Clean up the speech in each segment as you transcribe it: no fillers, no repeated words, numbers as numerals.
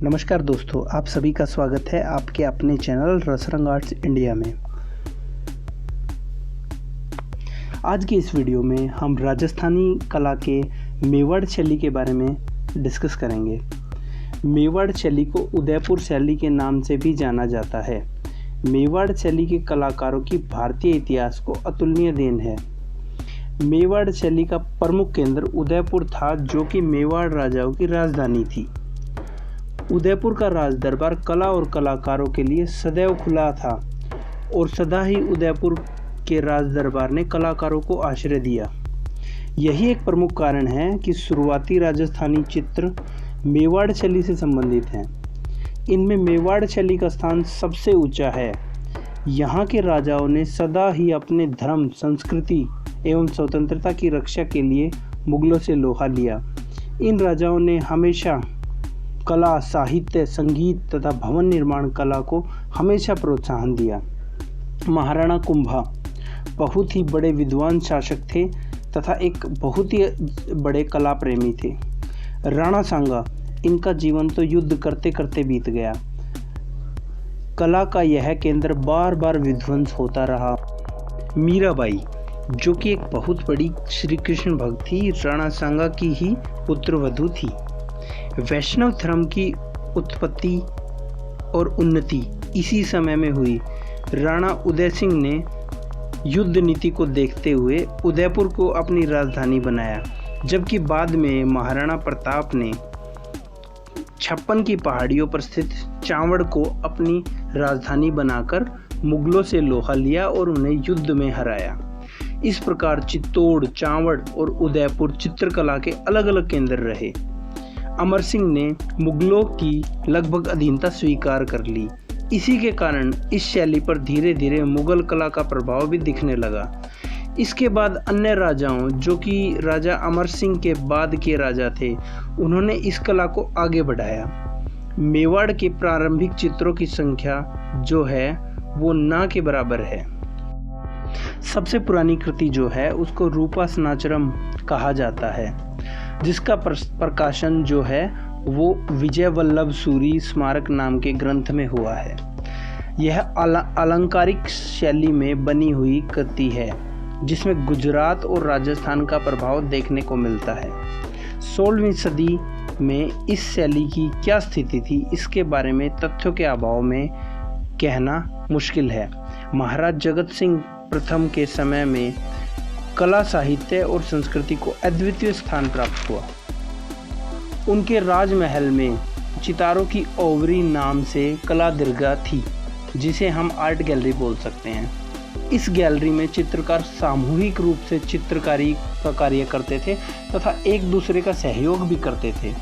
नमस्कार दोस्तों, आप सभी का स्वागत है आपके अपने चैनल रसरंग आर्ट्स इंडिया में। आज की इस वीडियो में हम राजस्थानी कला के मेवाड़ शैली के बारे में डिस्कस करेंगे। मेवाड़ शैली को उदयपुर शैली के नाम से भी जाना जाता है। मेवाड़ शैली के कलाकारों की भारतीय इतिहास को अतुलनीय देन है। मेवाड़ शैली का प्रमुख केंद्र उदयपुर था, जो कि मेवाड़ राजाओं की राजधानी थी। उदयपुर का राज दरबार कला और कलाकारों के लिए सदैव खुला था और सदा ही उदयपुर के राज दरबार ने कलाकारों को आश्रय दिया। यही एक प्रमुख कारण है कि शुरुआती राजस्थानी चित्र मेवाड़ शैली से संबंधित हैं। इनमें मेवाड़ शैली का स्थान सबसे ऊंचा है। यहाँ के राजाओं ने सदा ही अपने धर्म, संस्कृति एवं स्वतंत्रता की रक्षा के लिए मुगलों से लोहा लिया। इन राजाओं ने हमेशा कला, साहित्य, संगीत तथा भवन निर्माण कला को हमेशा प्रोत्साहन दिया। महाराणा कुंभा बहुत ही बड़े विद्वान शासक थे तथा एक बहुत ही बड़े कला प्रेमी थे। राणा सांगा, इनका जीवन तो युद्ध करते करते बीत गया। कला का यह केंद्र बार बार विध्वंस होता रहा। मीराबाई, जो कि एक बहुत बड़ी श्री कृष्ण भक्त थी, राणा सांगा की ही पुत्रवधू थी। वैष्णव धर्म की उत्पत्ति और उन्नति इसी समय में हुई। राणा उदय सिंह ने युद्ध नीति को देखते हुए उदयपुर को अपनी राजधानी बनाया, जबकि बाद में महाराणा प्रताप ने छप्पन की पहाड़ियों पर स्थित चावड़ को अपनी राजधानी बनाकर मुगलों से लोहा लिया और उन्हें युद्ध में हराया। इस प्रकार चित्तौड़, चावड़ और उदयपुर चित्रकला के अलग अलग केंद्र रहे। अमर सिंह ने मुगलों की लगभग अधीनता स्वीकार कर ली। इसी के कारण इस शैली पर धीरे धीरे मुगल कला का प्रभाव भी दिखने लगा। इसके बाद अन्य राजाओं, जो कि राजा अमर सिंह के बाद के राजा थे, उन्होंने इस कला को आगे बढ़ाया। मेवाड़ के प्रारंभिक चित्रों की संख्या जो है वो ना के बराबर है। सबसे पुरानी कृति जो है उसको रूपासनाचरम कहा जाता है, जिसका प्रकाशन जो है वो विजय वल्लभ सूरी स्मारक नाम के ग्रंथ में हुआ है। यह अलंकारिक शैली में बनी हुई कृति है, जिसमें गुजरात और राजस्थान का प्रभाव देखने को मिलता है। 16वीं सदी में इस शैली की क्या स्थिति थी, इसके बारे में तथ्यों के अभाव में कहना मुश्किल है। महाराज जगत सिंह प्रथम के समय में कला, साहित्य और संस्कृति को अद्वितीय स्थान प्राप्त हुआ। उनके राजमहल में चितारों की ओवरी नाम से कला दीर्घा थी, जिसे हम आर्ट गैलरी बोल सकते हैं। इस गैलरी में चित्रकार सामूहिक रूप से चित्रकारी का कार्य करते थे तथा एक दूसरे का सहयोग भी करते थे।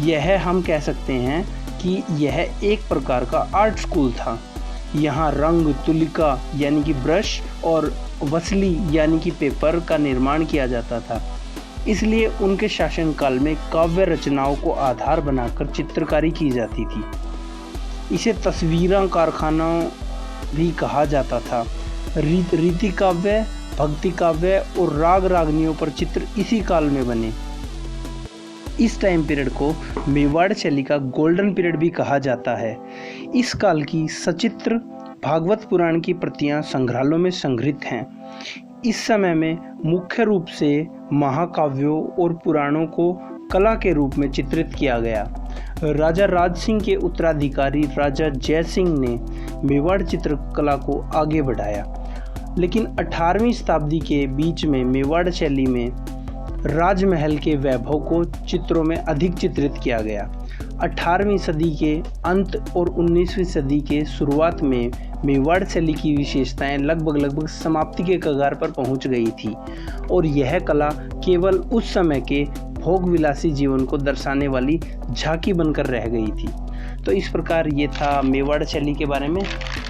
यह हम कह सकते हैं कि यह एक प्रकार का आर्ट स्कूल था। यहाँ रंग, तुलिका यानी कि ब्रश और वसली यानी कि पेपर का निर्माण किया जाता था। इसलिए उनके शासनकाल में काव्य रचनाओं को आधार बनाकर चित्रकारी की जाती थी। इसे तस्वीरां कारखाना भी कहा जाता था। रीति काव्य, भक्ति काव्य और राग रागनियों पर चित्र इसी काल में बने। इस टाइम पीरियड को मेवाड़ शैली का गोल्डन पीरियड भी कहा जाता है। इस काल की सचित्र भागवत पुराण की प्रतियां संग्रहालयों में संग्रहित हैं। इस समय में मुख्य रूप से महाकाव्यों और पुराणों को कला के रूप में चित्रित किया गया। राजा राज सिंह के उत्तराधिकारी राजा जय सिंह ने मेवाड़ चित्रकला को आगे बढ़ाया, लेकिन 18वीं शताब्दी के बीच में मेवाड़ शैली में राजमहल के वैभव को चित्रों में अधिक चित्रित किया गया। 18वीं सदी के अंत और 19वीं सदी के शुरुआत में मेवाड़ शैली की विशेषताएं लगभग समाप्ति के कगार पर पहुंच गई थी और यह कला केवल उस समय के भोगविलासी जीवन को दर्शाने वाली झांकी बनकर रह गई थी। तो इस प्रकार ये था मेवाड़ शैली के बारे में।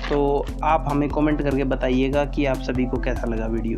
तो आप हमें कमेंट करके बताइएगा कि आप सभी को कैसा लगा वीडियो।